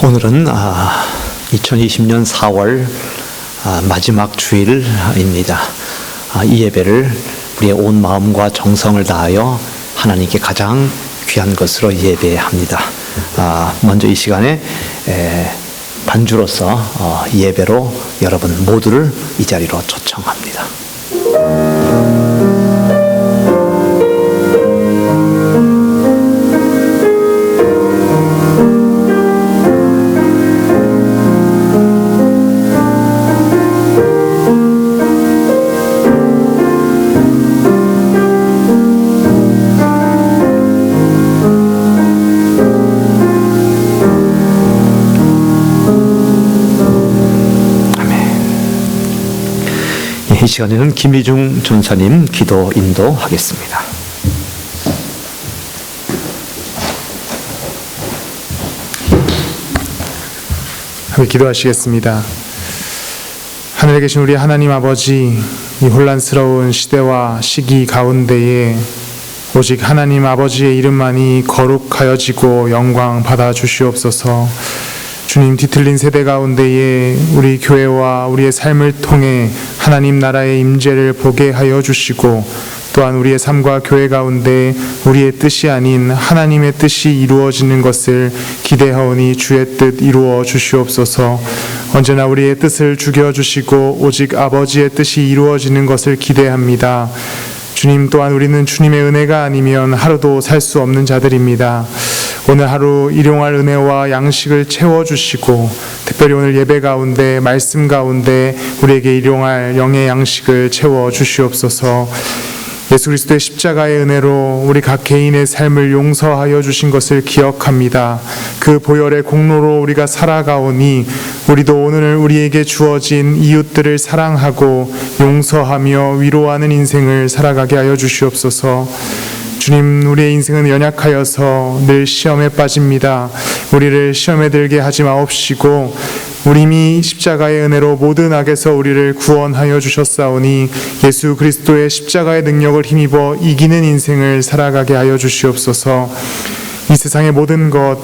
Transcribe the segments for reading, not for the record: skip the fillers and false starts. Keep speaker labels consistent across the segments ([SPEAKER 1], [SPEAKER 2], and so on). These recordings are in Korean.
[SPEAKER 1] 오늘은 2020년 4월 마지막 주일입니다. 이 예배를 우리의 온 마음과 정성을 다하여 하나님께 가장 귀한 것으로 예배합니다. 먼저 이 시간에 반주로서 이 예배로 여러분 모두를 이 자리로 초청합니다. 이 시간에는 김희중 전사님 기도 인도하겠습니다.
[SPEAKER 2] 함께 기도하시겠습니다. 하늘에 계신 우리 하나님 아버지, 이 혼란스러운 시대와 시기 가운데에 오직 하나님 아버지의 이름만이 거룩하여지고 영광 받아 주시옵소서. 주님, 뒤틀린 세대 가운데에 우리 교회와 우리의 삶을 통해 하나님 나라의 임재를 보게 하여 주시고, 또한 우리의 삶과 교회 가운데 우리의 뜻이 아닌 하나님의 뜻이 이루어지는 것을 기대하오니 주의 뜻 이루어 주시옵소서. 언제나 우리의 뜻을 죽여주시고 오직 아버지의 뜻이 이루어지는 것을 기대합니다. 주님, 또한 우리는 주님의 은혜가 아니면 하루도 살 수 없는 자들입니다. 오늘 하루 일용할 은혜와 양식을 채워주시고, 특별히 오늘 예배 가운데 말씀 가운데 우리에게 일용할 영의 양식을 채워주시옵소서. 예수 그리스도의 십자가의 은혜로 우리 각 개인의 삶을 용서하여 주신 것을 기억합니다. 그 보혈의 공로로 우리가 살아가오니 우리도 오늘 우리에게 주어진 이웃들을 사랑하고 용서하며 위로하는 인생을 살아가게 하여 주시옵소서. 주님, 우리의 인생은 연약하여서 늘 시험에 빠집니다. 우리를 시험에 들게 하지 마옵시고, 우리 이미 십자가의 은혜로 모든 악에서 우리를 구원하여 주셨사오니 예수 그리스도의 십자가의 능력을 힘입어 이기는 인생을 살아가게 하여 주시옵소서. 이 세상의 모든 것,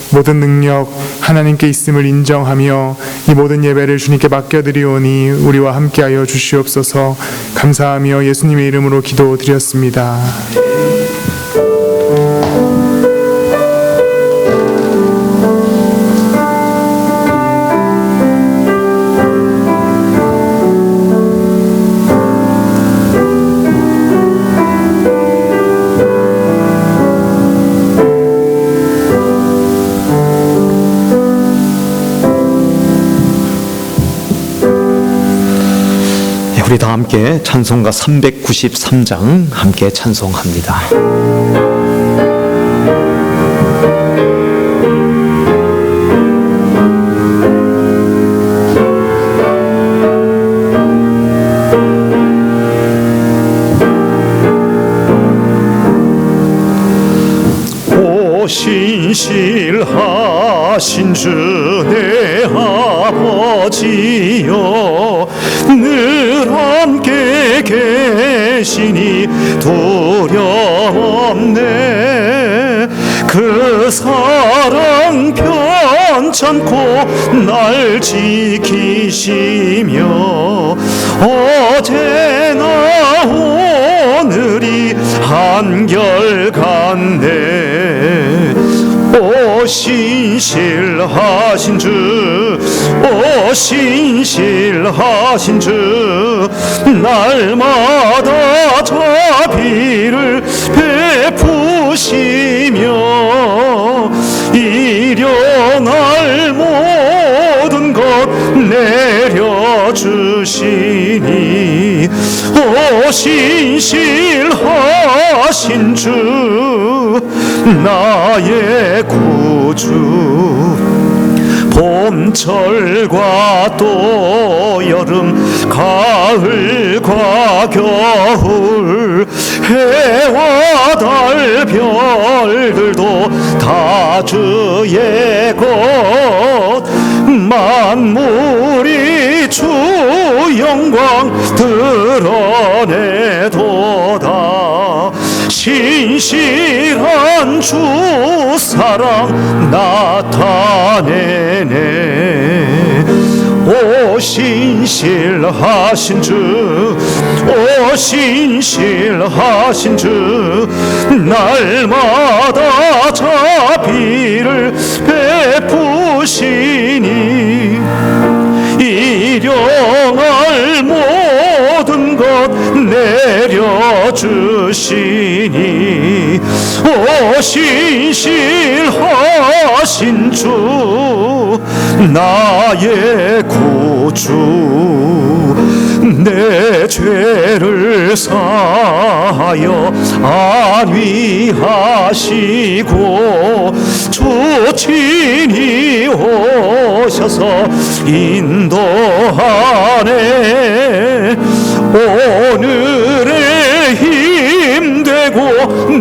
[SPEAKER 2] 모든 능력 하나님께 있음을 인정하며 이 모든 예배를 주님께 맡겨드리오니 우리와 함께하여 주시옵소서. 감사하며 예수님의 이름으로 기도드렸습니다.
[SPEAKER 1] 우리 다 함께 찬송가 393장 함께 찬송합니다.
[SPEAKER 3] 오 신실하신 주 내 아버지여, 늘 함께 계시니 두려움없네. 그 사랑 편찮고 날 지키시며 어제나 오늘이 한결같네. 오 신실하신 주, 오 신실하신 주, 날마다 자비를 베푸시며 일어날 모든 것 내려주시니 오 신실하신 주, 나의 구주. 봄철과 또 여름, 가을과 겨울, 해와 달 별들도 다 주의 것. 만물이 주 영광 드러내도다. 신실한 주 사랑 나타내네. 오 신실하신 주, 오 신실하신 주, 날마다 자비를 베푸시니 일용할 모든 것 내려주시니 오 신실하신 주, 나의 구주, 내 죄를 사하여 안위하시고 주 친히 오셔서 인도하네. 오늘의 힘되고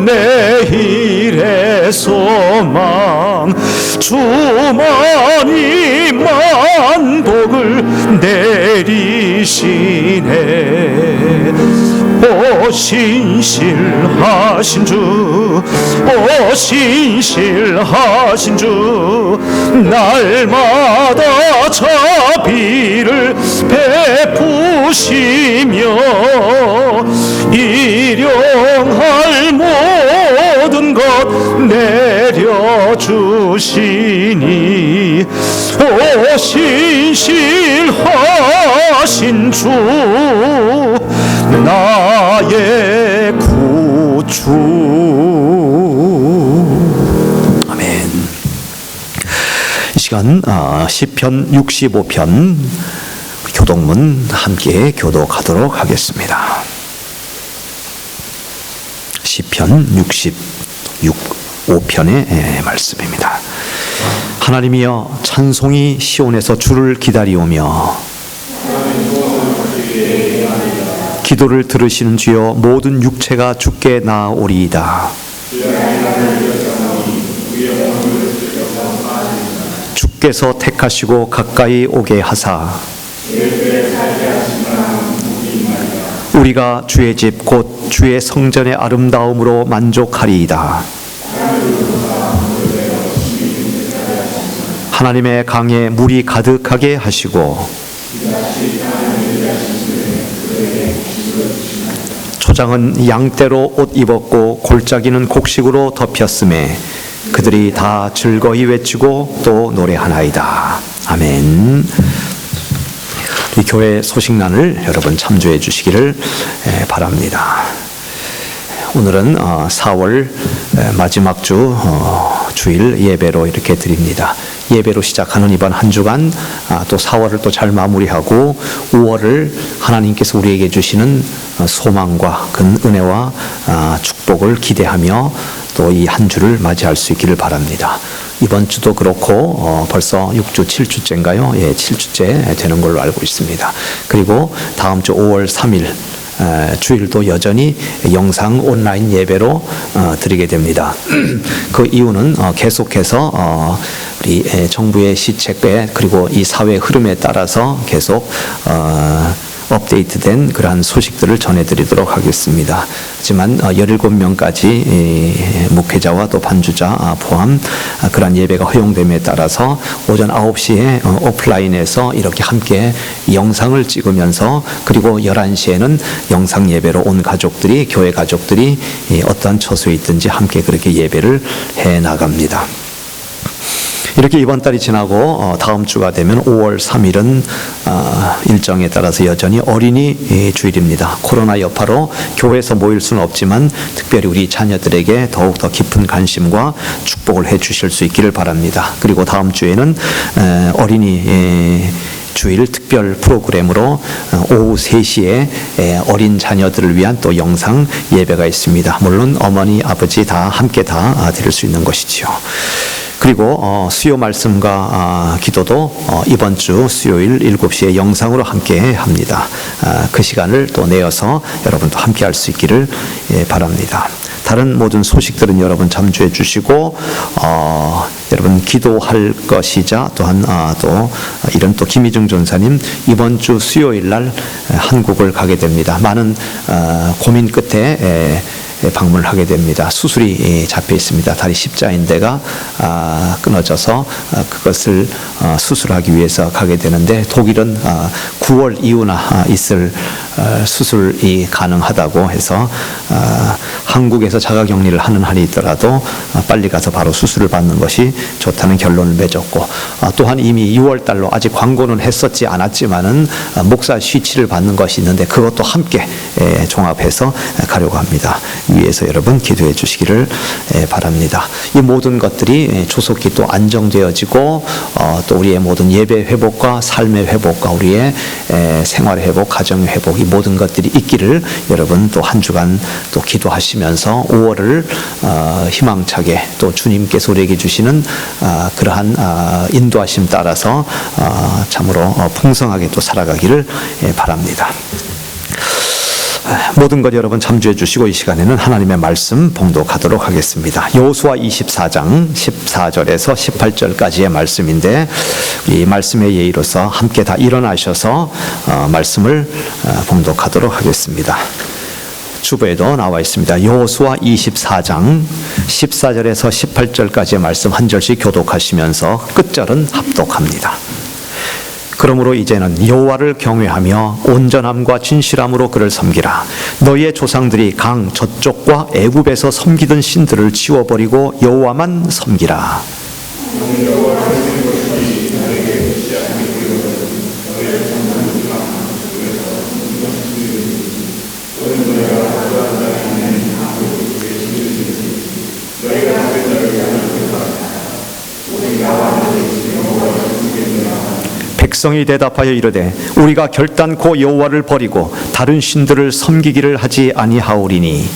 [SPEAKER 3] 내일의 소망, 주만이 만복을 내리시네. 오 신실하신 주, 오 신실하신 주, 날마다 자비를 베푸시며 일용할 모든 것 내려주시니 오 신실하신 주, 나의 구주.
[SPEAKER 1] 아멘. 이 시간 시편 65편 교독문 함께 교독하도록 하겠습니다. 시편 65편의 말씀입니다. 하나님이여, 찬송이 시온에서 주를 기다리오며 기도를 들으시는 주여, 모든 육체가 주께 나아오리이다. 주께서 택하시고 가까이 오게 하사 우리가 주의 집 곧 주의 성전의 아름다움으로 만족하리이다. 하나님의 강에 물이 가득하게 하시고 초장은 양떼로 옷 입었고 골짜기는 곡식으로 덮였음에 그들이 다 즐거이 외치고 또 노래하나이다. 아멘. 우리 교회 소식란을 여러분 참조해 주시기를 바랍니다. 오늘은 4월 마지막 주 주일 예배로 이렇게 드립니다. 예배로 시작하는 이번 한 주간 또 4월을 또 잘 마무리하고 5월을 하나님께서 우리에게 주시는 소망과 은혜와 축복을 기대하며 또 이 한 주를 맞이할 수 있기를 바랍니다. 이번 주도 그렇고 벌써 6주, 7주째인가요? 예, 7주째 되는 걸로 알고 있습니다. 그리고 다음 주 5월 3일 주일도 여전히 영상 온라인 예배로 드리게 됩니다. 그 이유는 계속해서 우리 정부의 시책에 그리고 이 사회 흐름에 따라서 계속 업데이트된 그러한 소식들을 전해드리도록 하겠습니다. 하지만 17명까지 목회자와 또 반주자 포함 그러한 예배가 허용됨에 따라서 오전 9시에 오프라인에서 이렇게 함께 영상을 찍으면서 그리고 11시에는 영상 예배로 온 가족들이, 교회 가족들이 어떠한 처소에 있든지 함께 그렇게 예배를 해 나갑니다. 이렇게 이번 달이 지나고 다음 주가 되면 5월 3일은 일정에 따라서 여전히 어린이 주일입니다. 코로나 여파로 교회에서 모일 수는 없지만 특별히 우리 자녀들에게 더욱더 깊은 관심과 축복을 해 주실 수 있기를 바랍니다. 그리고 다음 주에는 어린이 주일 특별 프로그램으로 오후 3시에 어린 자녀들을 위한 또 영상 예배가 있습니다. 물론 어머니, 아버지 다 함께 다 드릴 수 있는 것이지요. 그리고 수요 말씀과 기도도 이번 주 수요일 7시에 영상으로 함께 합니다. 그 시간을 또 내어서 여러분도 함께 할 수 있기를 바랍니다. 다른 모든 소식들은 여러분 참조해 주시고 여러분 기도할 것이자 또한 또 이런 또 김희중 전사님 이번 주 수요일 날 한국을 가게 됩니다. 많은 고민 끝에 방문을 하게 됩니다. 수술이 잡혀 있습니다. 다리 십자인대가 끊어져서 그것을 수술하기 위해서 가게 되는데 독일은 9월 이후나 있을 수술이 가능하다고 해서 한국에서 자가격리를 하는 한이 있더라도 빨리 가서 바로 수술을 받는 것이 좋다는 결론을 맺었고, 또한 이미 6월 달로 아직 광고는 했었지 않았지만은 목사 쉬치를 받는 것이 있는데 그것도 함께 종합해서 가려고 합니다. 위에서 여러분 기도해 주시기를 바랍니다. 이 모든 것들이 조속히 또 안정되어지고 또 우리의 모든 예배 회복과 삶의 회복과 우리의 생활 회복, 가정 회복, 이 모든 것들이 있기를 여러분 또 한 주간 또 기도하시면서 5월을 희망차게 또 주님께서 우리에게 주시는 그러한 인도하심 따라서 참으로 풍성하게 또 살아가기를 바랍니다. 모든 것 여러분 참조해 주시고 이 시간에는 하나님의 말씀 봉독하도록 하겠습니다. 여호수아 24장 14절에서 18절까지의 말씀인데 이 말씀의 예의로서 함께 다 일어나셔서 말씀을 봉독하도록 하겠습니다. 주보에도 나와 있습니다. 여호수아 24장 14절에서 18절까지의 말씀 한 절씩 교독하시면서 끝절은 합독합니다. 그러므로 이제는 여호와를 경외하며 온전함과 진실함으로 그를 섬기라. 너희의 조상들이 강 저쪽과 애굽에서 섬기던 신들을 치워버리고 여호와만 섬기라. '백성이 대답하여 이르되 우리가 결단코 여호와를 버리고 다른 신들을 섬기기를 하지 아니하오리니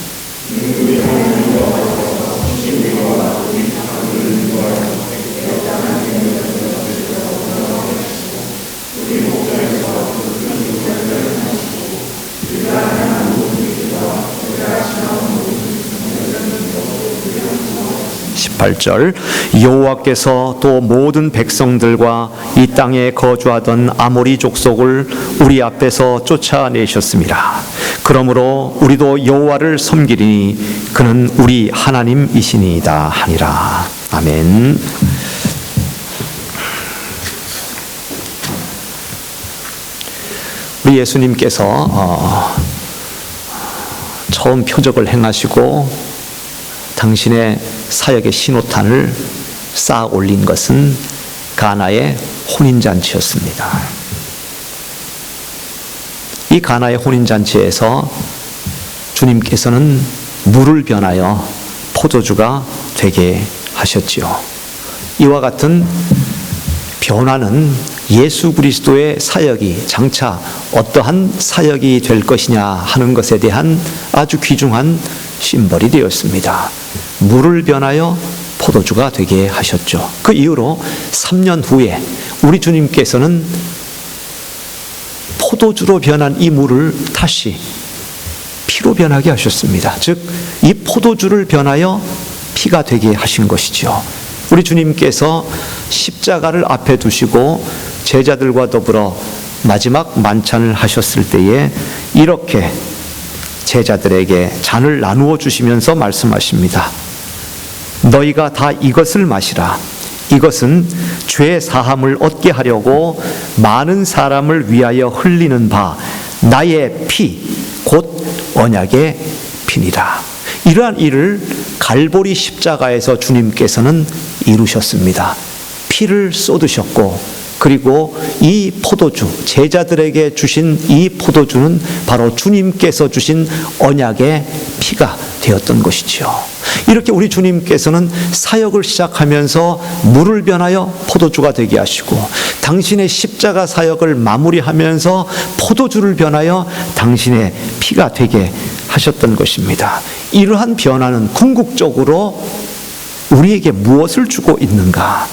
[SPEAKER 1] 여호와께서 또 모든 백성들과 이 땅에 거주하던 아모리 족속을 우리 앞에서 쫓아내셨습니다. 그러므로 우리도 여호와를 섬기리니 그는 우리 하나님이시니이다 하니라. 아멘. 우리 예수님께서 처음 표적을 행하시고 당신의 사역의 신호탄을 쌓아 올린 것은 가나의 혼인잔치였습니다. 이 가나의 혼인잔치에서 주님께서는 물을 변하여 포도주가 되게 하셨지요. 이와 같은 변화는 예수 그리스도의 사역이 장차 어떠한 사역이 될 것이냐 하는 것에 대한 아주 귀중한 심벌이 되었습니다. 물을 변하여 포도주가 되게 하셨죠. 그 이후로 3년 후에 우리 주님께서는 포도주로 변한 이 물을 다시 피로 변하게 하셨습니다. 즉, 이 포도주를 변하여 피가 되게 하신 것이죠. 우리 주님께서 십자가를 앞에 두시고 제자들과 더불어 마지막 만찬을 하셨을 때에 이렇게 제자들에게 잔을 나누어 주시면서 말씀하십니다. 너희가 다 이것을 마시라. 이것은 죄 사함을 얻게 하려고 많은 사람을 위하여 흘리는 바 나의 피, 곧 언약의 피니라. 이러한 일을 갈보리 십자가에서 주님께서는 이루셨습니다. 피를 쏟으셨고 그리고 이 포도주, 제자들에게 주신 이 포도주는 바로 주님께서 주신 언약의 피가 되었던 것이지요. 이렇게 우리 주님께서는 사역을 시작하면서 물을 변하여 포도주가 되게 하시고 당신의 십자가 사역을 마무리하면서 포도주를 변하여 당신의 피가 되게 하셨던 것입니다. 이러한 변화는 궁극적으로 우리에게 무엇을 주고 있는가?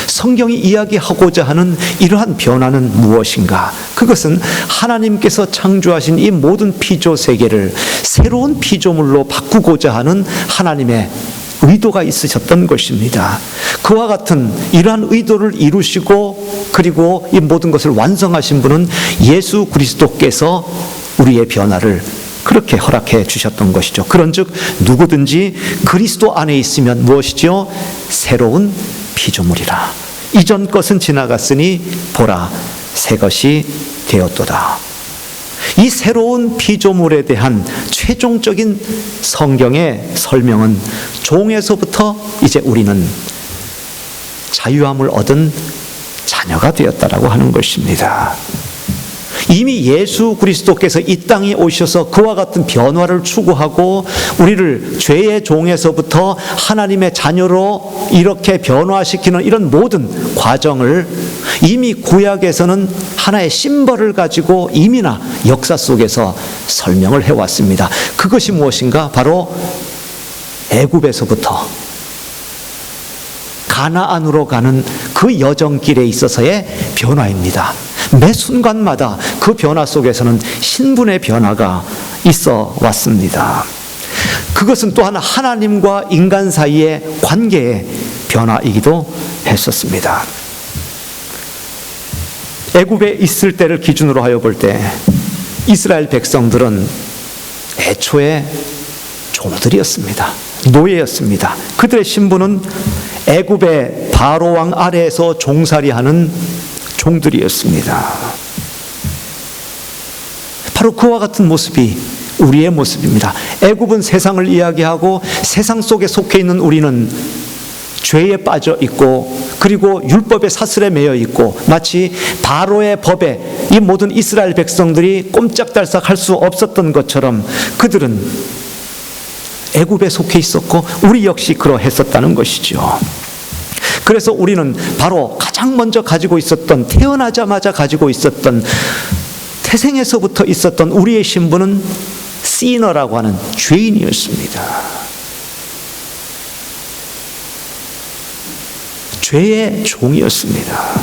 [SPEAKER 1] 성경이 이야기하고자 하는 이러한 변화는 무엇인가? 그것은 하나님께서 창조하신 이 모든 피조 세계를 새로운 피조물로 바꾸고자 하는 하나님의 의도가 있으셨던 것입니다. 그와 같은 이러한 의도를 이루시고 그리고 이 모든 것을 완성하신 분은 예수 그리스도께서 우리의 변화를 그렇게 허락해 주셨던 것이죠. 그런즉 누구든지 그리스도 안에 있으면 무엇이죠? 새로운 피조물이라. 이전 것은 지나갔으니 보라 새 것이 되었도다. 이 새로운 피조물에 대한 최종적인 성경의 설명은 종에서부터 이제 우리는 자유함을 얻은 자녀가 되었다라고 하는 것입니다. 이미 예수 그리스도께서 이 땅에 오셔서 그와 같은 변화를 추구하고 우리를 죄의 종에서부터 하나님의 자녀로 이렇게 변화시키는 이런 모든 과정을 이미 구약에서는 하나의 심벌을 가지고 이미나 역사 속에서 설명을 해왔습니다. 그것이 무엇인가? 바로 애굽에서부터 가나안으로 가는 그 여정길에 있어서의 변화입니다. 매 순간마다 그 변화 속에서는 신분의 변화가 있어 왔습니다. 그것은 또한 하나님과 인간 사이의 관계의 변화이기도 했었습니다. 애굽에 있을 때를 기준으로 하여 볼 때 이스라엘 백성들은 애초에 종들이었습니다. 노예였습니다. 그들의 신분은 애굽의 바로 왕 아래에서 종살이하는 종들이었습니다. 바로 그와 같은 모습이 우리의 모습입니다. 애굽은 세상을 이야기하고 세상 속에 속해 있는 우리는 죄에 빠져 있고 그리고 율법의 사슬에 매여 있고 마치 바로의 법에 이 모든 이스라엘 백성들이 꼼짝달싹 할 수 없었던 것처럼 그들은 애굽에 속해 있었고 우리 역시 그러했었다는 것이죠. 그래서 우리는 바로 가장 먼저 가지고 있었던, 태어나자마자 가지고 있었던, 태생에서부터 있었던 우리의 신분은 시너라고 하는 죄인이었습니다. 죄의 종이었습니다.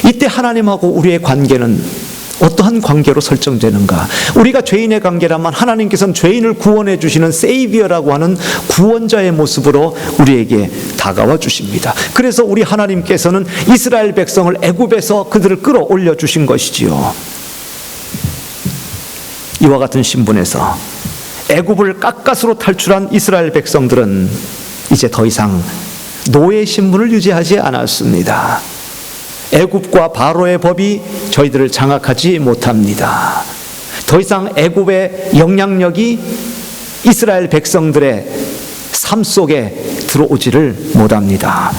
[SPEAKER 1] 이때 하나님하고 우리의 관계는 어떠한 관계로 설정되는가? 우리가 죄인의 관계라면 하나님께서는 죄인을 구원해 주시는 세이비어라고 하는 구원자의 모습으로 우리에게 다가와 주십니다. 그래서 우리 하나님께서는 이스라엘 백성을 애굽에서 그들을 끌어올려 주신 것이지요. 이와 같은 신분에서 애굽을 깎아스로 탈출한 이스라엘 백성들은 이제 더 이상 노예 신분을 유지하지 않았습니다. 애굽과 바로의 법이 저희들을 장악하지 못합니다. 더 이상 애굽의 영향력이 이스라엘 백성들의 삶 속에 들어오지를 못합니다.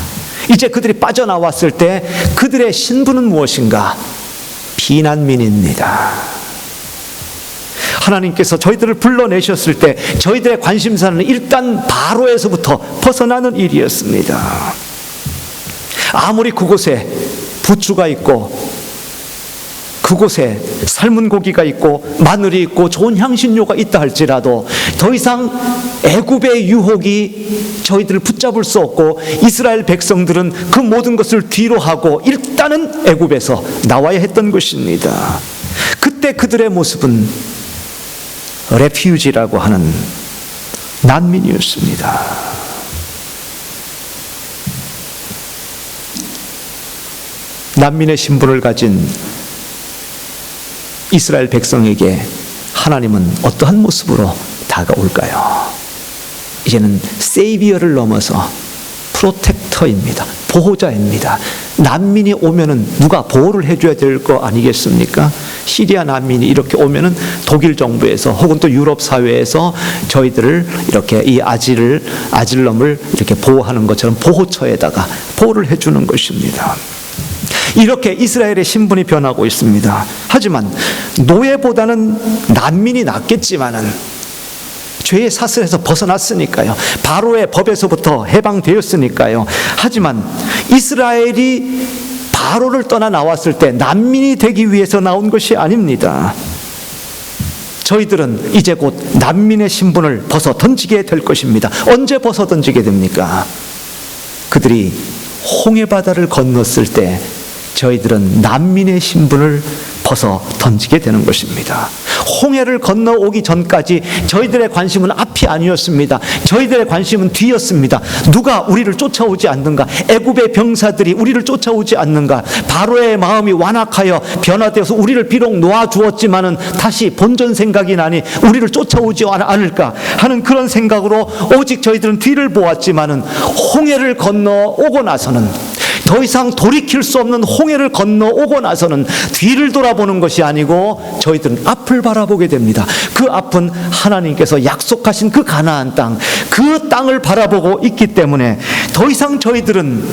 [SPEAKER 1] 이제 그들이 빠져나왔을 때 그들의 신분은 무엇인가? 피난민입니다. 하나님께서 저희들을 불러내셨을 때 저희들의 관심사는 일단 바로에서부터 벗어나는 일이었습니다. 아무리 그곳에 부추가 있고 그곳에 삶은 고기가 있고 마늘이 있고 좋은 향신료가 있다 할지라도 더 이상 애굽의 유혹이 저희들을 붙잡을 수 없고 이스라엘 백성들은 그 모든 것을 뒤로 하고 일단은 애굽에서 나와야 했던 것입니다. 그때 그들의 모습은 레퓨지라고 하는 난민이었습니다. 난민의 신분을 가진 이스라엘 백성에게 하나님은 어떠한 모습으로 다가올까요? 이제는 세이비어를 넘어서 프로텍터입니다. 보호자입니다. 난민이 오면은 누가 보호를 해줘야 될 거 아니겠습니까? 시리아 난민이 이렇게 오면은 독일 정부에서 혹은 또 유럽 사회에서 저희들을 이렇게 이 아질럼을 이렇게 보호하는 것처럼 보호처에다가 보호를 해주는 것입니다. 이렇게 이스라엘의 신분이 변하고 있습니다. 하지만 노예보다는 난민이 낫겠지만은 죄의 사슬에서 벗어났으니까요. 바로의 법에서부터 해방되었으니까요. 하지만 이스라엘이 바로를 떠나 나왔을 때 난민이 되기 위해서 나온 것이 아닙니다. 저희들은 이제 곧 난민의 신분을 벗어 던지게 될 것입니다. 언제 벗어 던지게 됩니까? 그들이 홍해바다를 건넜을 때 저희들은 난민의 신분을 벗어 던지게 되는 것입니다. 홍해를 건너오기 전까지 저희들의 관심은 앞이 아니었습니다. 저희들의 관심은 뒤였습니다. 누가 우리를 쫓아오지 않는가? 애굽의 병사들이 우리를 쫓아오지 않는가? 바로의 마음이 완악하여 변화되어서 우리를 비록 놓아주었지만은 다시 본전 생각이 나니 우리를 쫓아오지 않을까 하는 그런 생각으로 오직 저희들은 뒤를 보았지만은 홍해를 건너오고 나서는, 더 이상 돌이킬 수 없는 홍해를 건너오고 나서는 뒤를 돌아보는 것이 아니고 저희들은 앞을 바라보게 됩니다. 그 앞은 하나님께서 약속하신 그 가나안 땅, 그 땅을 바라보고 있기 때문에 더 이상 저희들은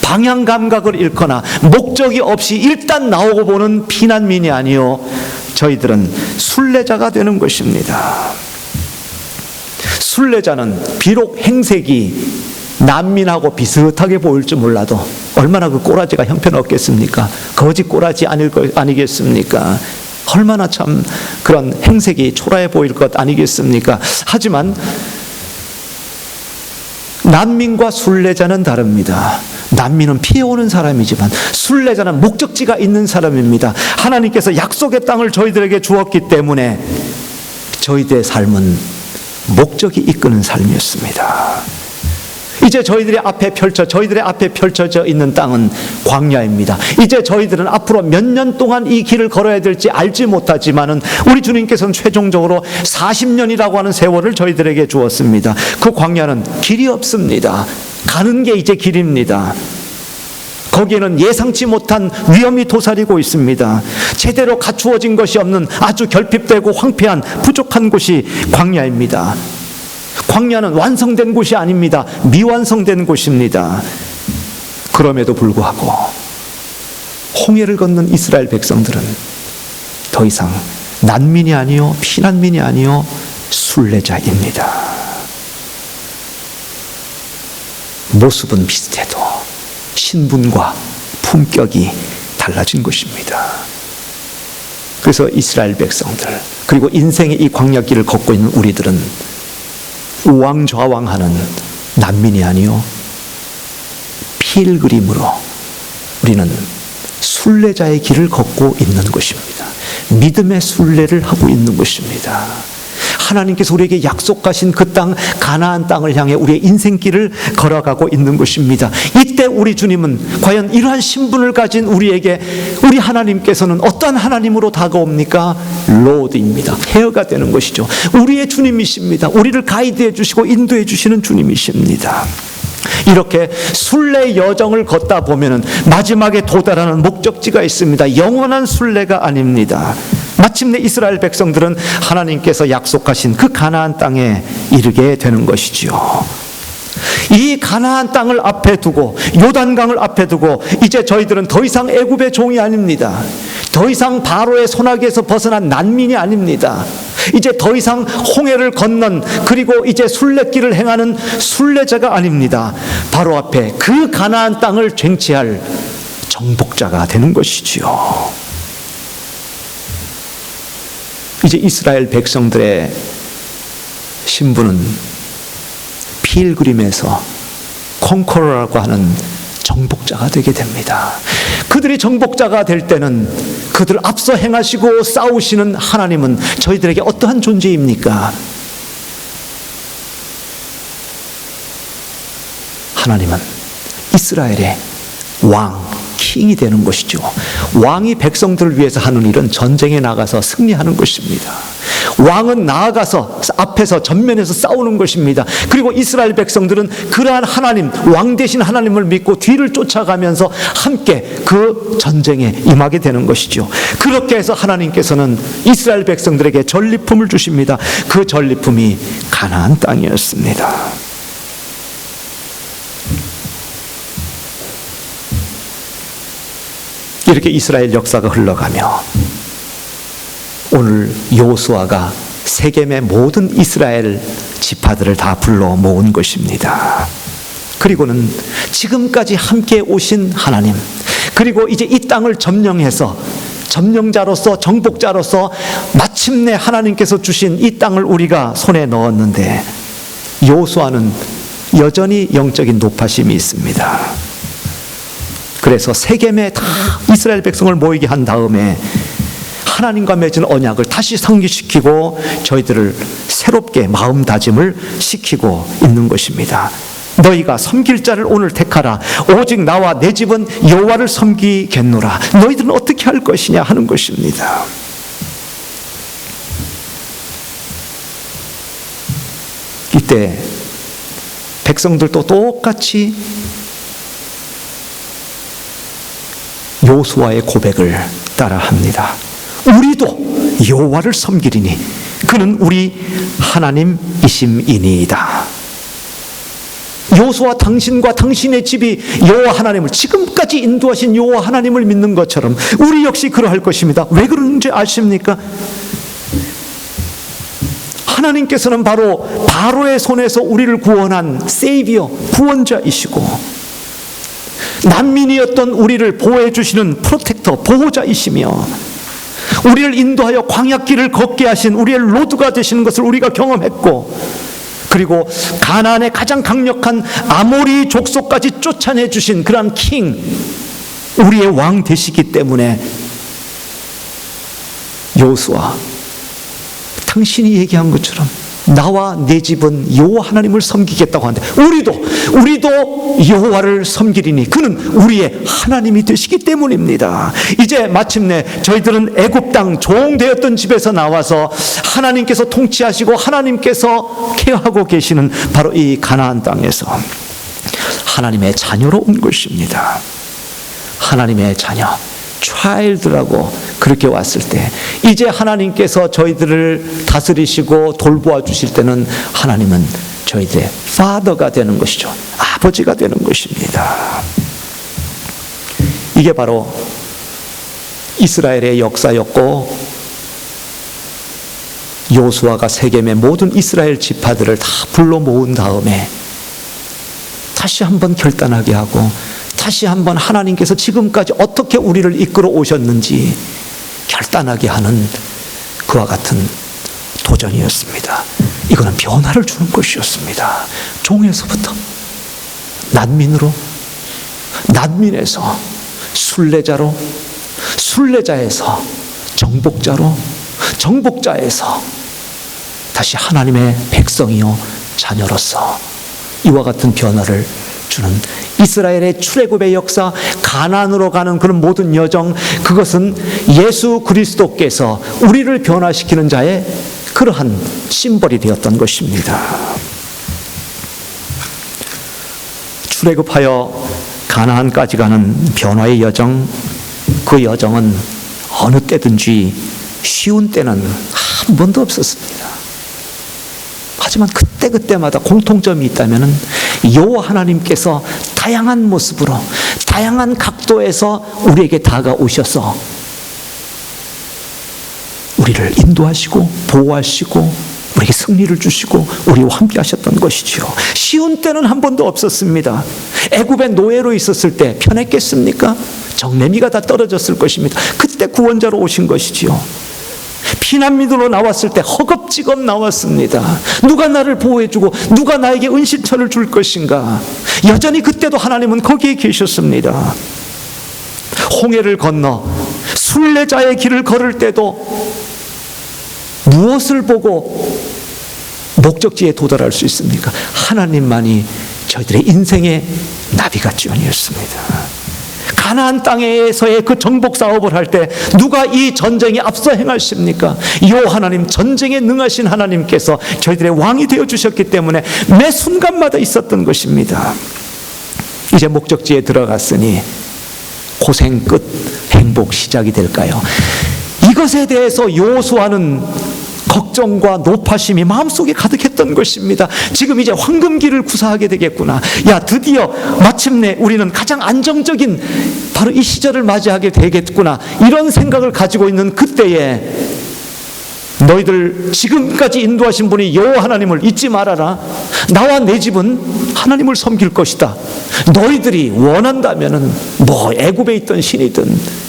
[SPEAKER 1] 방향 감각을 잃거나 목적이 없이 일단 나오고 보는 피난민이 아니요, 저희들은 순례자가 되는 것입니다. 순례자는 비록 행색이 난민하고 비슷하게 보일지 몰라도 얼마나 그 꼬라지가 형편없겠습니까? 거지 꼬라지 아니겠습니까? 얼마나 참 그런 행색이 초라해 보일 것 아니겠습니까? 하지만 난민과 순례자는 다릅니다. 난민은 피해오는 사람이지만 순례자는 목적지가 있는 사람입니다. 하나님께서 약속의 땅을 저희들에게 주었기 때문에 저희들의 삶은 목적이 이끄는 삶이었습니다. 이제 저희들의 앞에 펼쳐져 있는 땅은 광야입니다. 이제 저희들은 앞으로 몇 년 동안 이 길을 걸어야 될지 알지 못하지만은 우리 주님께서는 최종적으로 40년이라고 하는 세월을 저희들에게 주었습니다. 그 광야는 길이 없습니다. 가는 게 이제 길입니다. 거기에는 예상치 못한 위험이 도사리고 있습니다. 제대로 갖추어진 것이 없는 아주 결핍되고 황폐한 부족한 곳이 광야입니다. 광야는 완성된 곳이 아닙니다. 미완성된 곳입니다. 그럼에도 불구하고 홍해를 걷는 이스라엘 백성들은 더 이상 난민이 아니요, 피난민이 아니요, 순례자입니다. 모습은 비슷해도 신분과 품격이 달라진 것입니다. 그래서 이스라엘 백성들, 그리고 인생의 이 광야길을 걷고 있는 우리들은 우왕좌왕하는 난민이 아니요, 필그림으로 우리는 순례자의 길을 걷고 있는 것입니다. 믿음의 순례를 하고 있는 것입니다. 하나님께서 우리에게 약속하신 그 땅, 가나안 땅을 향해 우리의 인생길을 걸어가고 있는 것입니다. 이때 우리 주님은 과연 이러한 신분을 가진 우리에게, 우리 하나님께서는 어떠한 하나님으로 다가옵니까? 로드입니다. 헤어가 되는 것이죠. 우리의 주님이십니다. 우리를 가이드해 주시고 인도해 주시는 주님이십니다. 이렇게 순례 여정을 걷다 보면은 마지막에 도달하는 목적지가 있습니다. 영원한 순례가 아닙니다. 마침내 이스라엘 백성들은 하나님께서 약속하신 그 가나안 땅에 이르게 되는 것이지요. 이 가나안 땅을 앞에 두고, 요단강을 앞에 두고, 이제 저희들은 더 이상 애굽의 종이 아닙니다. 더 이상 바로의 손아귀에서 벗어난 난민이 아닙니다. 이제 더 이상 홍해를 건넌, 그리고 이제 순례길을 행하는 순례자가 아닙니다. 바로 앞에 그 가나안 땅을 쟁취할 정복자가 되는 것이지요. 이제 이스라엘 백성들의 신분은 필그림에서 컨커러라고 하는 정복자가 되게 됩니다. 그들이 정복자가 될 때는 그들 앞서 행하시고 싸우시는 하나님은 저희들에게 어떠한 존재입니까? 하나님은 이스라엘의 왕, 킹이 되는 것이죠. 왕이 백성들을 위해서 하는 일은 전쟁에 나가서 승리하는 것입니다. 왕은 나아가서 앞에서 전면에서 싸우는 것입니다. 그리고 이스라엘 백성들은 그러한 하나님, 왕 되신 하나님을 믿고 뒤를 쫓아가면서 함께 그 전쟁에 임하게 되는 것이죠. 그렇게 해서 하나님께서는 이스라엘 백성들에게 전리품을 주십니다. 그 전리품이 가나안 땅이었습니다. 이렇게 이스라엘 역사가 흘러가며 오늘 여호수아가 세겜의 모든 이스라엘 지파들을 다 불러 모은 것입니다. 그리고는 지금까지 함께 오신 하나님, 그리고 이제 이 땅을 점령해서 점령자로서 정복자로서 마침내 하나님께서 주신 이 땅을 우리가 손에 넣었는데, 여호수아는 여전히 영적인 노파심이 있습니다. 그래서 세겜에 다 이스라엘 백성을 모이게 한 다음에 하나님과 맺은 언약을 다시 상기시키고 저희들을 새롭게 마음다짐을 시키고 있는 것입니다. 너희가 섬길 자를 오늘 택하라. 오직 나와 내 집은 여호와를 섬기겠노라. 너희들은 어떻게 할 것이냐 하는 것입니다. 이때 백성들도 똑같이 여호수아의 고백을 따라합니다. 우리도 여호와를 섬기리니 그는 우리 하나님이심이니이다. 여호수아, 당신과 당신의 집이 여호와 하나님을, 지금까지 인도하신 여호와 하나님을 믿는 것처럼 우리 역시 그러할 것입니다. 왜 그러는지 아십니까? 하나님께서는 바로 바로의 손에서 우리를 구원한 세이비어, 구원자이시고, 난민이었던 우리를 보호해 주시는 프로텍터, 보호자이시며, 우리를 인도하여 광야길을 걷게 하신 우리의 로드가 되시는 것을 우리가 경험했고, 그리고 가나안의 가장 강력한 아모리 족속까지 쫓아내 주신 그러한 킹, 우리의 왕 되시기 때문에 여호수아, 당신이 얘기한 것처럼 나와 내 집은 여호와 하나님을 섬기겠다고 하는데, 우리도 여호와를 섬기리니 그는 우리의 하나님이 되시기 때문입니다. 이제 마침내 저희들은 애굽 땅 종되었던 집에서 나와서 하나님께서 통치하시고 하나님께서 케어하고 계시는 바로 이 가나안 땅에서 하나님의 자녀로 온 것입니다. 하나님의 자녀, child라고 그렇게 왔을 때, 이제 하나님께서 저희들을 다스리시고 돌보아 주실 때는 하나님은 저희들의 father가 되는 것이죠. 아버지가 되는 것입니다. 이게 바로 이스라엘의 역사였고, 여호수아가 세겜의 모든 이스라엘 지파들을 다 불러 모은 다음에 다시 한번 결단하게 하고, 다시 한번 하나님께서 지금까지 어떻게 우리를 이끌어 오셨는지 결단하게 하는 그와 같은 도전이었습니다. 이거는 변화를 주는 것이었습니다. 종에서부터 난민으로, 난민에서 순례자로, 순례자에서 정복자로, 정복자에서 다시 하나님의 백성이요 자녀로서 이와 같은 변화를 주는 이스라엘의 출애굽의 역사, 가나안으로 가는 그런 모든 여정, 그것은 예수 그리스도께서 우리를 변화시키는 자의 그러한 심벌이 되었던 것입니다. 출애굽하여 가나안까지 가는 변화의 여정, 그 여정은 어느 때든지 쉬운 때는 한 번도 없었습니다. 하지만 그때마다 공통점이 있다면 여호와 하나님께서 다양한 모습으로, 다양한 각도에서 우리에게 다가오셔서 우리를 인도하시고 보호하시고 우리에게 승리를 주시고 우리와 함께 하셨던 것이지요. 쉬운 때는 한 번도 없었습니다. 애굽의 노예로 있었을 때 편했겠습니까? 정내미가 다 떨어졌을 것입니다. 그때 구원자로 오신 것이지요. 피난민으로 나왔을 때 허겁지겁 나왔습니다. 누가 나를 보호해주고 누가 나에게 은신처를 줄 것인가? 여전히 그때도 하나님은 거기에 계셨습니다. 홍해를 건너 순례자의 길을 걸을 때도 무엇을 보고 목적지에 도달할 수 있습니까? 하나님만이 저희들의 인생의 나비가지원이었습니다. 가나안 땅에서의 그 정복 사업을 할 때 누가 이 전쟁에 앞서 행하십니까? 여호와 하나님, 전쟁에 능하신 하나님께서 저희들의 왕이 되어 주셨기 때문에 매 순간마다 있었던 것입니다. 이제 목적지에 들어갔으니 고생 끝 행복 시작이 될까요? 이것에 대해서 여호수아는 걱정과 노파심이 마음속에 가득했던 것입니다. 지금 이제 황금길을 구사하게 되겠구나. 야, 드디어 마침내 우리는 가장 안정적인 바로 이 시절을 맞이하게 되겠구나. 이런 생각을 가지고 있는 그때에 너희들 지금까지 인도하신 분이 여호와 하나님을 잊지 말아라. 나와 내 집은 하나님을 섬길 것이다. 너희들이 원한다면은 뭐 애굽에 있던 신이든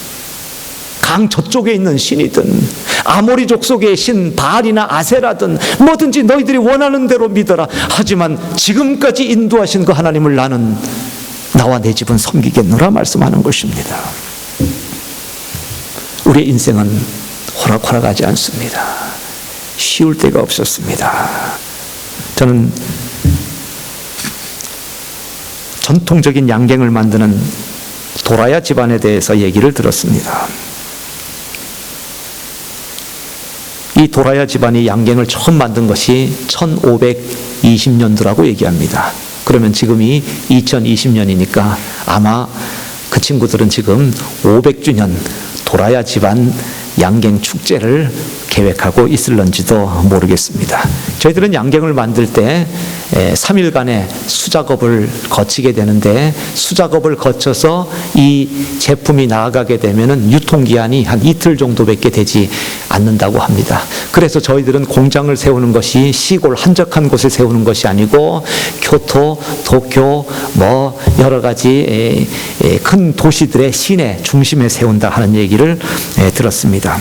[SPEAKER 1] 강 저쪽에 있는 신이든 아모리 족속의 신 바알이나 아세라든 뭐든지 너희들이 원하는 대로 믿어라. 하지만 지금까지 인도하신 그 하나님을 나는, 나와 내 집은 섬기겠노라 말씀하는 것입니다. 우리의 인생은 호락호락하지 않습니다. 쉬울 때가 없었습니다. 저는 전통적인 양갱을 만드는 도라야 집안에 대해서 얘기를 들었습니다. 이 도라야 집안이 양갱을 처음 만든 것이 1520년도라고 얘기합니다. 그러면 지금이 2020년이니까 아마 그 친구들은 지금 500주년 도라야 집안 양갱 축제를 계획하고 있을런지도 모르겠습니다. 저희들은 양갱을 만들 때 3일간의 수작업을 거치게 되는데, 수작업을 거쳐서 이 제품이 나아가게 되면은 유통기한이 한 이틀 정도밖에 되지 않는다고 합니다. 그래서 저희들은 공장을 세우는 것이 시골 한적한 곳에 세우는 것이 아니고 교토, 도쿄 뭐 여러 가지 큰 도시들의 시내 중심에 세운다 하는 얘기를 들었습니다.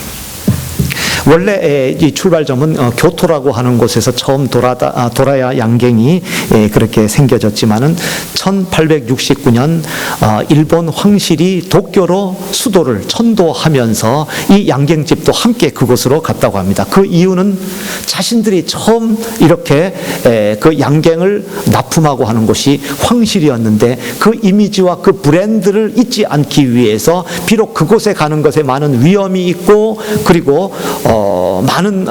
[SPEAKER 1] 원래 이 출발점은 교토라고 하는 곳에서 처음 도라야 양갱이 그렇게 생겨졌지만은 1869년 일본 황실이 도쿄로 수도를 천도하면서 이 양갱집도 함께 그곳으로 갔다고 합니다. 그 이유는 자신들이 처음 이렇게 그 양갱을 납품하고 하는 곳이 황실이었는데 그 이미지와 그 브랜드를 잊지 않기 위해서, 비록 그곳에 가는 것에 많은 위험이 있고 그리고 많은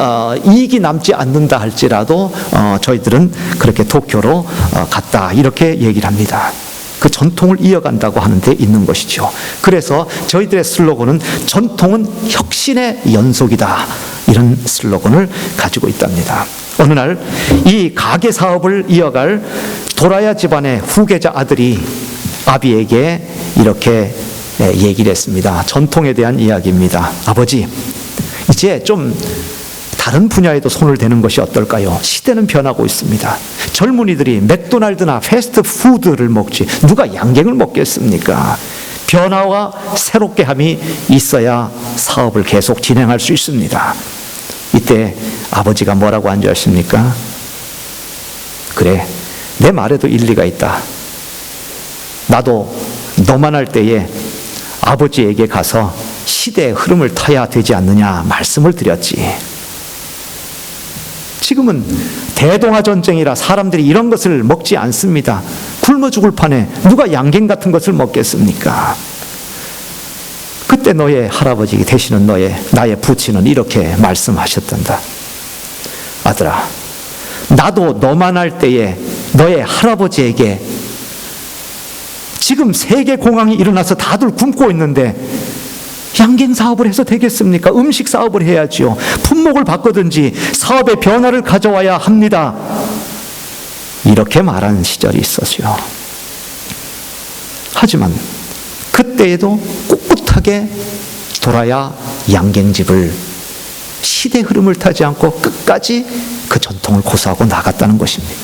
[SPEAKER 1] 이익이 남지 않는다 할지라도 저희들은 그렇게 도쿄로 갔다, 이렇게 얘기를 합니다. 그 전통을 이어간다고 하는 데 있는 것이죠. 그래서 저희들의 슬로건은 전통은 혁신의 연속이다, 이런 슬로건을 가지고 있답니다. 어느 날 이 가게 사업을 이어갈 도라야 집안의 후계자 아들이 아비에게 이렇게 얘기를 했습니다. 전통에 대한 이야기입니다. 아버지, 이제 좀 다른 분야에도 손을 대는 것이 어떨까요? 시대는 변하고 있습니다. 젊은이들이 맥도날드나 패스트푸드를 먹지 누가 양갱을 먹겠습니까? 변화와 새롭게 함이 있어야 사업을 계속 진행할 수 있습니다. 이때 아버지가 뭐라고 한 줄 아십니까? 그래, 내 말에도 일리가 있다. 나도 너만 할 때에 아버지에게 가서 시대의 흐름을 타야 되지 않느냐 말씀을 드렸지. 지금은 대동아 전쟁이라 사람들이 이런 것을 먹지 않습니다. 굶어 죽을 판에 누가 양갱 같은 것을 먹겠습니까? 그때 너의 할아버지 되시는 나의 부친은 이렇게 말씀하셨단다. 아들아, 나도 너만 할 때에 너의 할아버지에게 지금 세계 공황이 일어나서 다들 굶고 있는데 양갱 사업을 해서 되겠습니까? 음식 사업을 해야지요. 품목을 바꾸든지 사업의 변화를 가져와야 합니다. 이렇게 말하는 시절이 있었어요. 하지만 그때에도 꿋꿋하게 도라야 양갱집을 시대 흐름을 타지 않고 끝까지 그 전통을 고수하고 나갔다는 것입니다.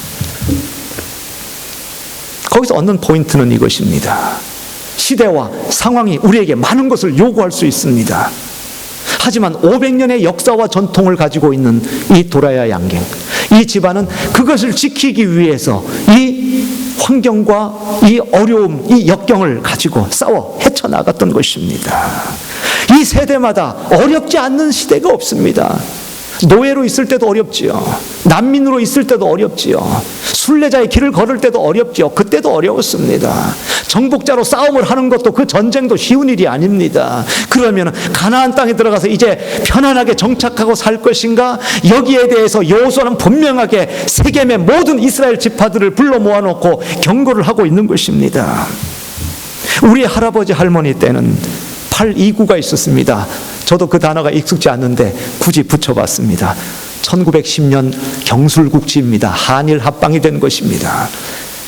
[SPEAKER 1] 거기서 얻는 포인트는 이것입니다. 시대와 상황이 우리에게 많은 것을 요구할 수 있습니다. 하지만 500년의 역사와 전통을 가지고 있는 이 도라야 양갱, 이 집안은 그것을 지키기 위해서 이 환경과 이 어려움, 이 역경을 가지고 싸워 헤쳐나갔던 것입니다. 이 세대마다 어렵지 않는 시대가 없습니다. 노예로 있을 때도 어렵지요. 난민으로 있을 때도 어렵지요. 순례자의 길을 걸을 때도 어렵지요. 그때도 어려웠습니다. 정복자로 싸움을 하는 것도, 그 전쟁도 쉬운 일이 아닙니다. 그러면 가나안 땅에 들어가서 이제 편안하게 정착하고 살 것인가? 여기에 대해서 여호수아는 분명하게 세겜의 모든 이스라엘 지파들을 불러 모아놓고 경고를 하고 있는 것입니다. 우리 할아버지 할머니 때는 829가 있었습니다. 저도 그 단어가 익숙지 않는데 굳이 붙여봤습니다. 1910년 경술국지입니다. 한일 합방이 된 것입니다.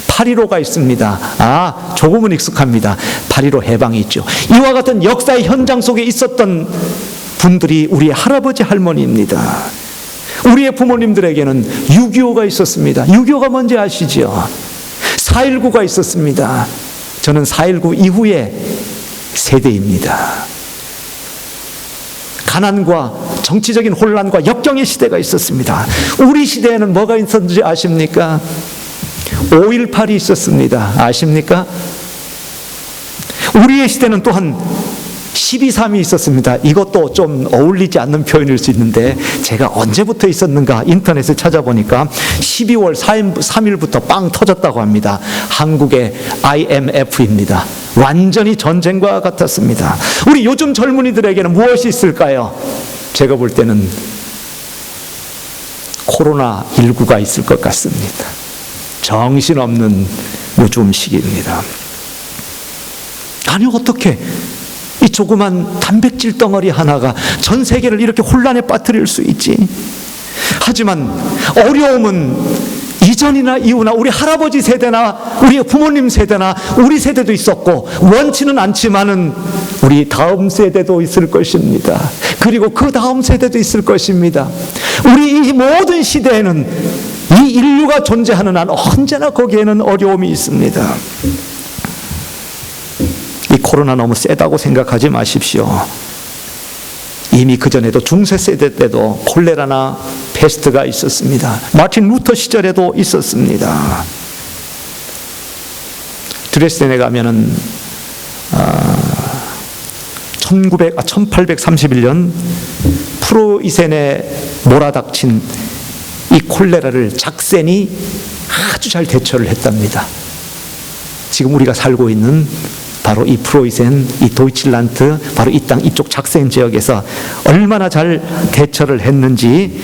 [SPEAKER 1] 8.15가 있습니다. 조금은 익숙합니다. 8.15 해방이 있죠. 이와 같은 역사의 현장 속에 있었던 분들이 우리 할아버지 할머니입니다. 우리의 부모님들에게는 6.25가 있었습니다. 6.25가 뭔지 아시죠? 4.19가 있었습니다. 저는 4.19 이후의 세대입니다. 가난과 정치적인 혼란과 역경의 시대가 있었습니다. 우리 시대에는 뭐가 있었는지 아십니까? 5.18이 있었습니다. 아십니까? 우리의 시대는 또한 12.3이 있었습니다. 이것도 좀 어울리지 않는 표현일 수 있는데 제가 언제부터 있었는가 인터넷을 찾아보니까 12월 3일부터 빵 터졌다고 합니다. 한국의 IMF입니다. 완전히 전쟁과 같았습니다. 우리 요즘 젊은이들에게는 무엇이 있을까요? 제가 볼 때는 코로나19가 있을 것 같습니다. 정신없는 요즘 시기입니다. 아니 어떻게 이 조그만 단백질 덩어리 하나가 전 세계를 이렇게 혼란에 빠뜨릴 수 있지? 하지만 어려움은 이전이나 이후나 우리 할아버지 세대나 우리 부모님 세대나 우리 세대도 있었고 원치는 않지만은 우리 다음 세대도 있을 것입니다. 그리고 그 다음 세대도 있을 것입니다. 우리 이 모든 시대에는 이 인류가 존재하는 한 언제나 거기에는 어려움이 있습니다. 이 코로나 너무 세다고 생각하지 마십시오. 이미 그전에도 중세 세대 때도 콜레라나 패스트가 있었습니다. 마틴 루터 시절에도 있었습니다. 드레스덴에 가면은 1831년 프로이센에 몰아닥친 이 콜레라를 작센이 아주 잘 대처를 했답니다. 지금 우리가 살고 있는 바로 이 프로이센, 이 도이칠란트, 바로 이 땅 이쪽 작센 지역에서 얼마나 잘 대처를 했는지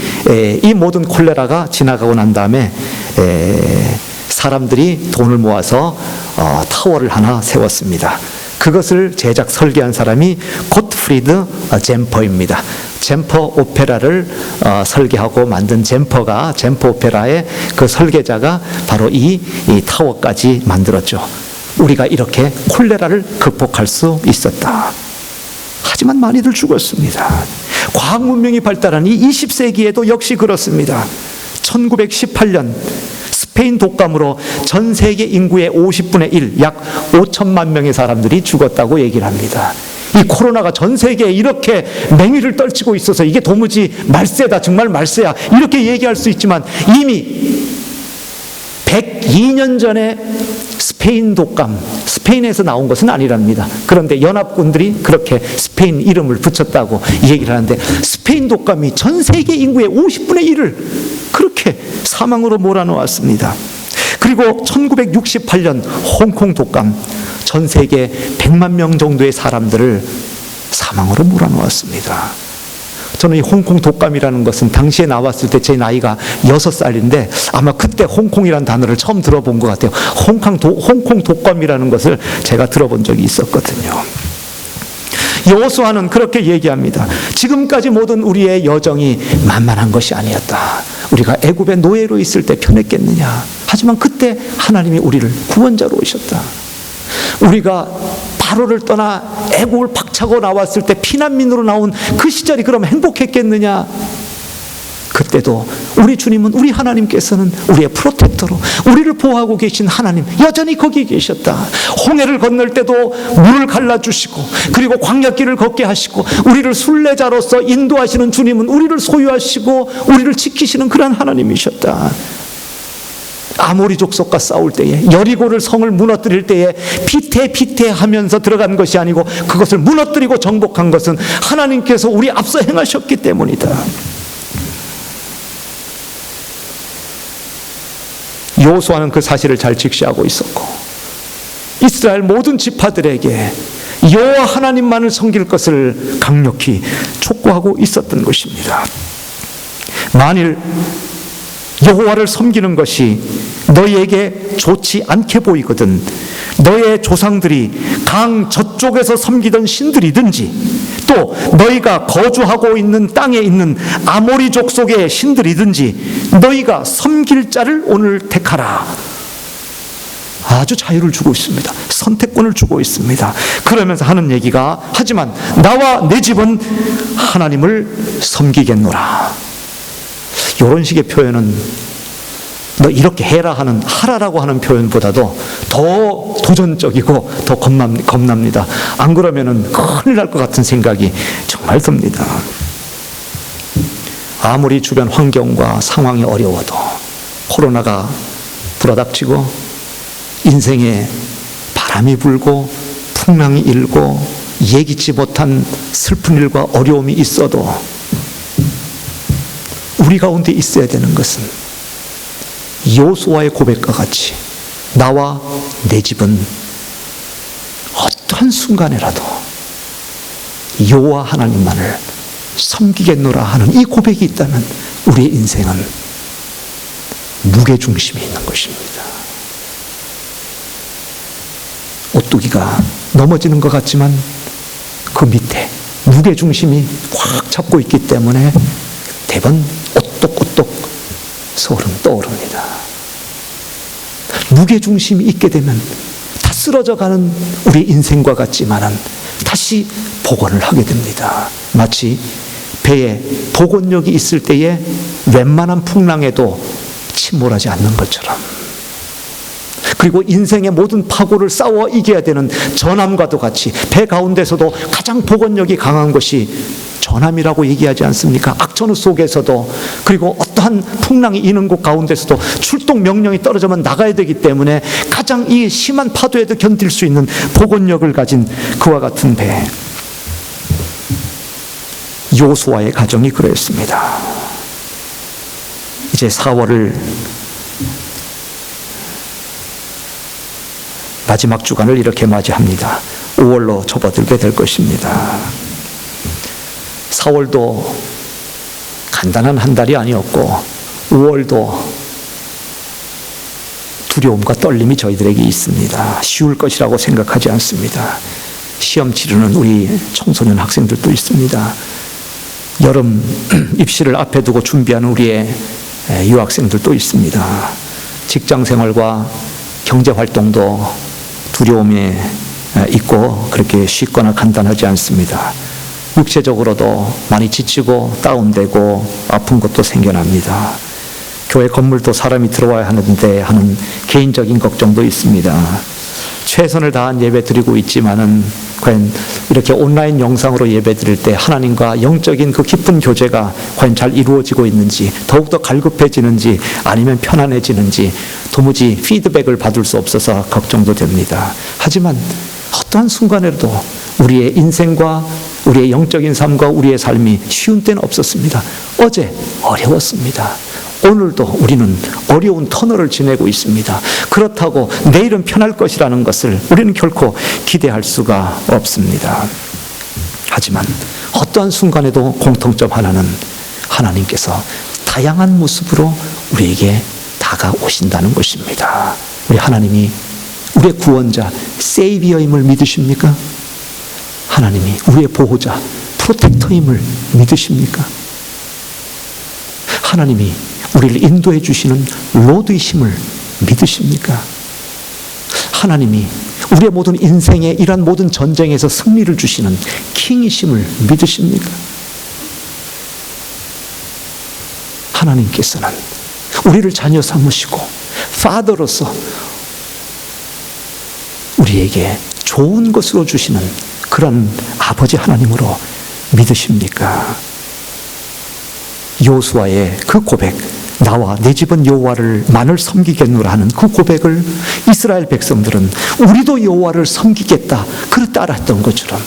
[SPEAKER 1] 이 모든 콜레라가 지나가고 난 다음에 사람들이 돈을 모아서 타워를 하나 세웠습니다. 그것을 제작 설계한 사람이 고트프리드 젠퍼입니다. 젠퍼 오페라를 설계하고 만든 젠퍼 오페라의 그 설계자가 바로 이 타워까지 만들었죠. 우리가 이렇게 콜레라를 극복할 수 있었다. 하지만 많이들 죽었습니다. 과학 문명이 발달한 이 20세기에도 역시 그렇습니다. 1918년 스페인 독감으로 전 세계 인구의 50분의 1, 약 5천만 명의 사람들이 죽었다고 얘기를 합니다. 이 코로나가 전 세계에 이렇게 맹위를 떨치고 있어서 이게 도무지 말세다, 정말 말세야, 이렇게 얘기할 수 있지만 이미 102년 전에 스페인 독감, 스페인에서 나온 것은 아니랍니다. 그런데 연합군들이 그렇게 스페인 이름을 붙였다고 얘기를 하는데 스페인 독감이 전 세계 인구의 50분의 1을 그렇게 사망으로 몰아놓았습니다. 그리고 1968년 홍콩 독감, 전 세계 100만 명 정도의 사람들을 사망으로 몰아놓았습니다. 저는 이 홍콩 독감이라는 것은 당시에 나왔을 때 제 나이가 6살인데 아마 그때 홍콩이라는 단어를 처음 들어본 것 같아요. 홍콩 독감이라는 것을 제가 들어본 적이 있었거든요. 여호수아는 그렇게 얘기합니다. 지금까지 모든 우리의 여정이 만만한 것이 아니었다. 우리가 애굽의 노예로 있을 때 편했겠느냐. 하지만 그때 하나님이 우리를 구원자로 오셨다. 우리가 바로를 떠나 애국을 박차고 나왔을 때 피난민으로 나온 그 시절이 그럼 행복했겠느냐? 그때도 우리 주님은, 우리 하나님께서는 우리의 프로텍터로 우리를 보호하고 계신 하나님, 여전히 거기 계셨다. 홍해를 건널 때도 물을 갈라주시고, 그리고 광야길을 걷게 하시고, 우리를 순례자로서 인도하시는 주님은 우리를 소유하시고 우리를 지키시는 그런 하나님이셨다. 아모리 족속과 싸울 때에, 여리고를 성을 무너뜨릴 때에 피태하면서 들어간 것이 아니고 그것을 무너뜨리고 정복한 것은 하나님께서 우리 앞서 행하셨기 때문이다. 여호수아는 그 사실을 잘 직시하고 있었고 이스라엘 모든 지파들에게 여호와 하나님만을 섬길 것을 강력히 촉구하고 있었던 것입니다. 만일 여호와를 섬기는 것이 너희에게 좋지 않게 보이거든 너의 조상들이 강 저쪽에서 섬기던 신들이든지 또 너희가 거주하고 있는 땅에 있는 아모리 족속의 신들이든지 너희가 섬길 자를 오늘 택하라. 아주 자유를 주고 있습니다. 선택권을 주고 있습니다. 그러면서 하는 얘기가, 하지만 나와 내 집은 하나님을 섬기겠노라. 이런 식의 표현은 너 이렇게 해라 하는, 하라라고 하는 표현보다도 더 도전적이고 더 겁납니다. 안 그러면은 큰일 날 것 같은 생각이 정말 듭니다. 아무리 주변 환경과 상황이 어려워도, 코로나가 불어닥치고 인생에 바람이 불고 풍랑이 일고 예기치 못한 슬픈 일과 어려움이 있어도 우리 가운데 있어야 되는 것은 여호수아의 고백과 같이 나와 내 집은 어떠한 순간에라도 여호와 하나님만을 섬기겠노라 하는 이 고백이 있다면 우리의 인생은 무게중심이 있는 것입니다. 오뚜기가 넘어지는 것 같지만 그 밑에 무게중심이 꽉 잡고 있기 때문에 대번 오똑오똑 소름 떠오릅니다. 무게중심이 있게 되면 다 쓰러져가는 우리 인생과 같지만은 다시 복원을 하게 됩니다. 마치 배에 복원력이 있을 때에 웬만한 풍랑에도 침몰하지 않는 것처럼, 그리고 인생의 모든 파고를 싸워 이겨야 되는 전함과도 같이 배 가운데서도 가장 복원력이 강한 것이 전함이라고 얘기하지 않습니까? 악천후 속에서도, 그리고 어떠한 풍랑이 있는 곳 가운데서도 출동 명령이 떨어지면 나가야 되기 때문에 가장 이 심한 파도에도 견딜 수 있는 복원력을 가진 그와 같은 배, 여호수아의 가정이 그랬습니다. 이제 4월을 마지막 주간을 이렇게 맞이합니다. 5월로 접어들게 될 것입니다. 4월도 간단한 한 달이 아니었고 5월도 두려움과 떨림이 저희들에게 있습니다. 쉬울 것이라고 생각하지 않습니다. 시험 치르는 우리 청소년 학생들도 있습니다. 여름 입시를 앞에 두고 준비하는 우리의 유학생들도 있습니다. 직장생활과 경제활동도 두려움이 있고 그렇게 쉽거나 간단하지 않습니다. 육체적으로도 많이 지치고 다운되고 아픈 것도 생겨납니다. 교회 건물도 사람이 들어와야 하는데 하는 개인적인 걱정도 있습니다. 최선을 다한 예배 드리고 있지만은 과연 이렇게 온라인 영상으로 예배 드릴 때 하나님과 영적인 그 깊은 교제가 과연 잘 이루어지고 있는지, 더욱더 갈급해지는지 아니면 편안해지는지 도무지 피드백을 받을 수 없어서 걱정도 됩니다. 하지만 어떠한 순간에도 우리의 인생과 우리의 영적인 삶과 우리의 삶이 쉬운 때는 없었습니다. 어제 어려웠습니다. 오늘도 우리는 어려운 터널을 지내고 있습니다. 그렇다고 내일은 편할 것이라는 것을 우리는 결코 기대할 수가 없습니다. 하지만 어떠한 순간에도 공통점 하나는 하나님께서 다양한 모습으로 우리에게 다가오신다는 것입니다. 우리 하나님이 우리의 구원자, 세이비어임을 믿으십니까? 하나님이 우리의 보호자, 프로텍터임을 믿으십니까? 하나님이 우리를 인도해 주시는 로드이심을 믿으십니까? 하나님이 우리의 모든 인생에 이러한 모든 전쟁에서 승리를 주시는 킹이심을 믿으십니까? 하나님께서는 우리를 자녀 삼으시고 파더로서 우리에게 좋은 것으로 주시는 그런 아버지 하나님으로 믿으십니까? 여호수아의 그 고백, 나와 내 집은 여호와를 만을 섬기겠노라 하는 그 고백을 이스라엘 백성들은 우리도 여호와를 섬기겠다 그를 따랐던 것처럼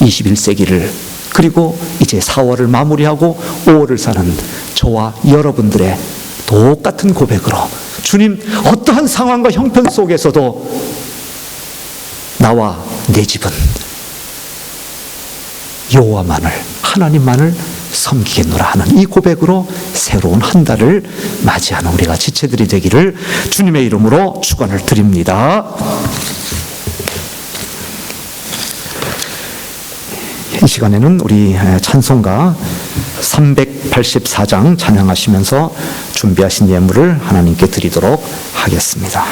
[SPEAKER 1] 21세기를 그리고 이제 4월을 마무리하고 5월을 사는 저와 여러분들의 똑같은 고백으로 주님, 어떠한 상황과 형편 속에서도 나와 내 집은 여호와만을, 하나님만을 섬기겠노라 하는 이 고백으로 새로운 한 달을 맞이하는 우리가 지체들이 되기를 주님의 이름으로 축원을 드립니다. 이 시간에는 우리 찬송가 384장 찬양하시면서 준비하신 예물을 하나님께 드리도록 하겠습니다.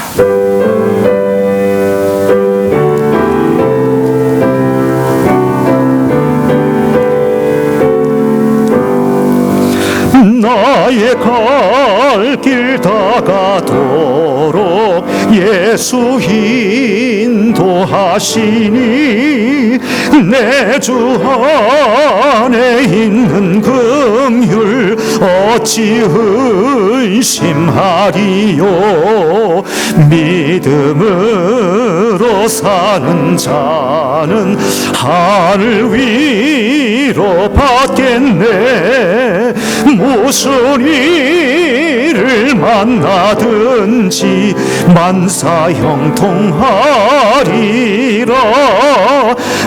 [SPEAKER 3] 나의 갈 길 다가도록 예수 인도하시니 내 주 안에 있는 긍휼 어찌 의심하리요. 믿음으로 사는 자는 하늘 위로 받겠네. 무슨 일을 만나든지 만사형통하리라.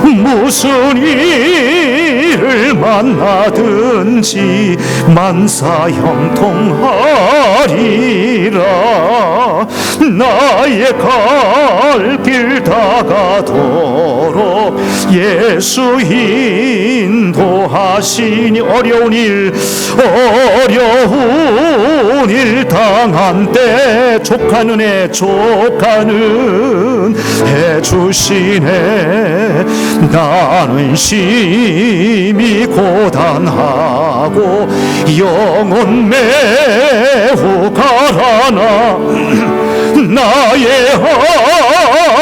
[SPEAKER 3] 무슨 일을 만나든지 만사형통하리라. 나의 갈 길 다가도록 예수 인도하시니 어려운 일 당한 때 족한 은혜 해주시네. 나는 심히 고단하고 영혼 매우 가라나 나의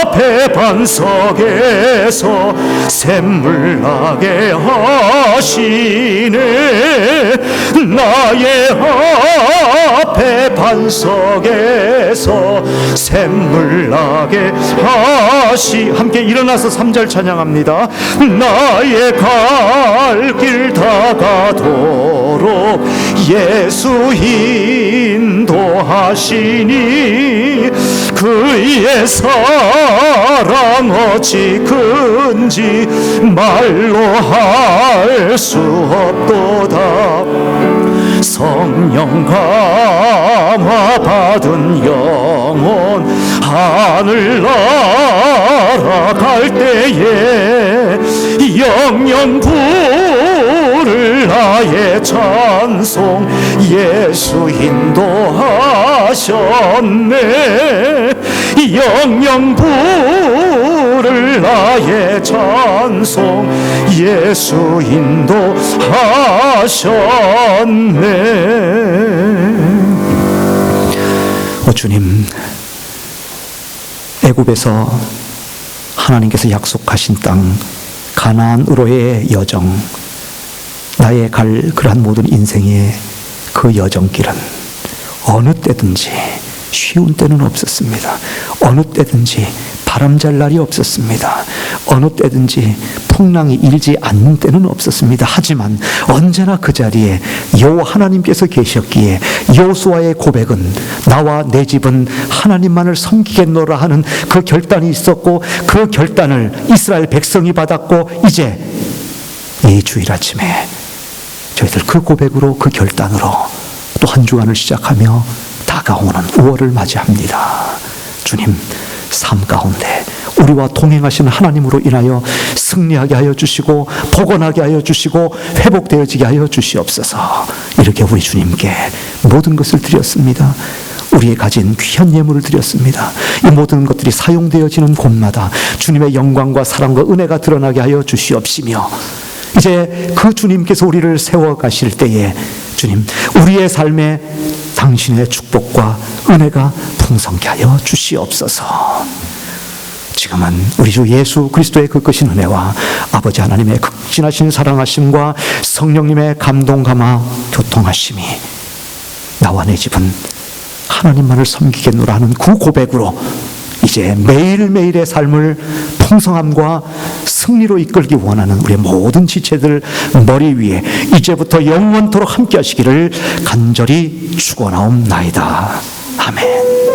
[SPEAKER 3] 앞에 반석에서 샘물 나게 하시네. 나의 앞에 반석에서 샘물 나게 함께 일어나서 3절 찬양합니다. 나의 갈 길 다가도록 예수 인도하시니 그의 사랑 어찌 큰지 말로 할 수 없도다. 성령 감화 받은 영혼 하늘 날아갈 때에 영영 부를 나의 찬송 예수 인도하셨네. 영영 부를 나의 찬송 예수 인도하셨네.
[SPEAKER 1] 주님, 애굽에서 하나님께서 약속하신 땅 가나안으로의 여정, 나의 갈 그러한 모든 인생의 그 여정길은 어느 때든지 쉬운 때는 없었습니다. 어느 때든지 바람 잘 날이 없었습니다. 어느 때든지 풍랑이 일지 않는 때는 없었습니다. 하지만 언제나 그 자리에 여호와 하나님께서 계셨기에 여호수아의 고백은 나와 내 집은 하나님만을 섬기겠노라 하는 그 결단이 있었고, 그 결단을 이스라엘 백성이 받았고, 이제 이 주일 아침에 저희들 그 고백으로, 그 결단으로 또 한 주간을 시작하며 다가오는 5월을 맞이합니다. 주님, 삶 가운데 우리와 동행하시는 하나님으로 인하여 승리하게 하여 주시고, 복원하게 하여 주시고, 회복되어지게 하여 주시옵소서. 이렇게 우리 주님께 모든 것을 드렸습니다. 우리의 가진 귀한 예물을 드렸습니다. 이 모든 것들이 사용되어지는 곳마다 주님의 영광과 사랑과 은혜가 드러나게 하여 주시옵시며, 이제 그 주님께서 우리를 세워가실 때에 주님, 우리의 삶에 당신의 축복과 은혜가 풍성케 하여 주시옵소서. 지금은 우리 주 예수 그리스도의 그 크신 은혜와 아버지 하나님의 극진하신 사랑하심과 성령님의 감동 감화 교통하심이 나와 내 집은 하나님만을 섬기겠노라 하는 그 고백으로 이제 매일매일의 삶을 풍성함과 승리로 이끌기 원하는 우리의 모든 지체들 머리 위에 이제부터 영원토록 함께 하시기를 간절히 축원하옵나이다. 아멘.